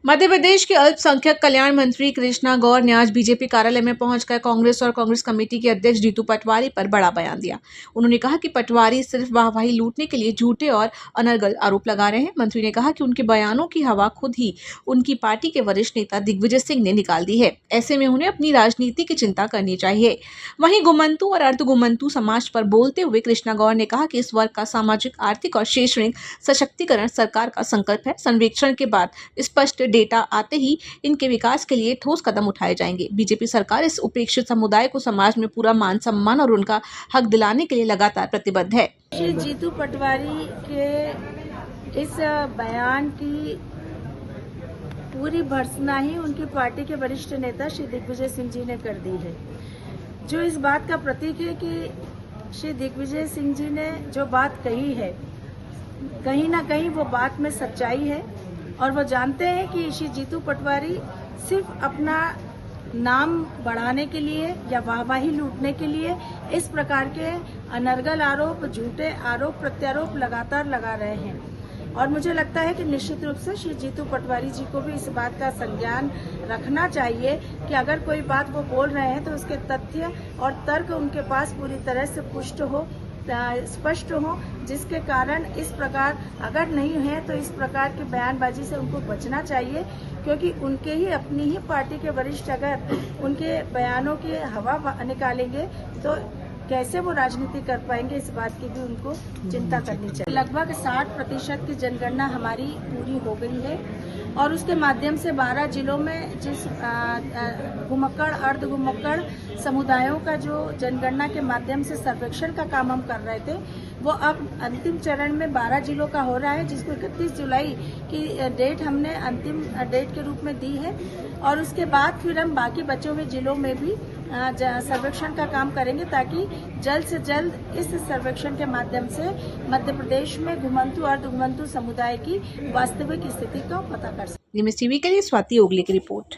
मध्य प्रदेश के अल्पसंख्यक कल्याण मंत्री कृष्णा गौर ने आज बीजेपी कार्यालय में पहुंचकर कांग्रेस और कांग्रेस कमेटी के अध्यक्ष जीतू पटवारी पर बड़ा बयान दिया। उन्होंने कहा कि पटवारी सिर्फ वाहवाही लूटने के लिए झूठे और अनर्गल आरोप लगा रहे हैं। मंत्री ने कहा कि उनके बयानों की हवा खुद ही उनकी पार्टी के वरिष्ठ नेता दिग्विजय सिंह ने निकाल दी है। ऐसे में उन्हें अपनी राजनीति की चिंता करनी चाहिए। वहीं घुमंतु और अर्धघुमंतु समाज पर बोलते हुए कृष्णा गौर ने कहा कि इस वर्ग का सामाजिक, आर्थिक और शैक्षणिक सशक्तिकरण सरकार का संकल्प है। सर्वेक्षण के बाद स्पष्ट डेटा आते ही इनके विकास के लिए ठोस कदम उठाए जाएंगे। बीजेपी सरकार इस उपेक्षित समुदाय को समाज में पूरा मान सम्मान और उनका हक दिलाने के लिए लगातार प्रतिबद्ध है। श्री जीतू पटवारी के इस बयान की पूरी भर्त्सना ही उनकी पार्टी के वरिष्ठ नेता श्री दिग्विजय सिंह जी ने कर दी है, जो इस बात का प्रतीक है कि श्री दिग्विजय सिंह जी ने जो बात कही है, कहीं ना कहीं वो बात में सच्चाई है और वो जानते हैं कि श्री जीतू पटवारी सिर्फ अपना नाम बढ़ाने के लिए या वाहवाही लूटने के लिए इस प्रकार के अनर्गल आरोप, झूठे आरोप प्रत्यारोप लगातार लगा रहे हैं। और मुझे लगता है कि निश्चित रूप से श्री जीतू पटवारी जी को भी इस बात का संज्ञान रखना चाहिए कि अगर कोई बात वो बोल रहे हैं तो उसके तथ्य और तर्क उनके पास पूरी तरह से पुष्ट हो, स्पष्ट हो, जिसके कारण इस प्रकार अगर नहीं है तो इस प्रकार की बयानबाजी से उनको बचना चाहिए, क्योंकि उनके ही अपनी ही पार्टी के वरिष्ठ अगर उनके बयानों की हवा निकालेंगे तो कैसे वो राजनीति कर पाएंगे, इस बात की भी उनको चिंता करनी चाहिए। लगभग 60% की जनगणना हमारी पूरी हो गई है और उसके माध्यम से 12 जिलों में जिस घुमक्कड़, अर्ध घुमक्कड़ समुदायों का जो जनगणना के माध्यम से सर्वेक्षण का काम हम कर रहे थे, वो अब अंतिम चरण में 12 जिलों का हो रहा है, जिसको 31 जुलाई की डेट हमने अंतिम डेट के रूप में दी है। और उसके बाद फिर हम बाकी बचे हुए जिलों में भी सर्वेक्षण का काम करेंगे, ताकि जल्द से जल्द इस सर्वेक्षण के माध्यम से मध्य प्रदेश में घुमंतु और अर्ध घुमंतु समुदाय की वास्तविक स्थिति का पता कर सकें। टीवी के लिए स्वाति ओगले की रिपोर्ट।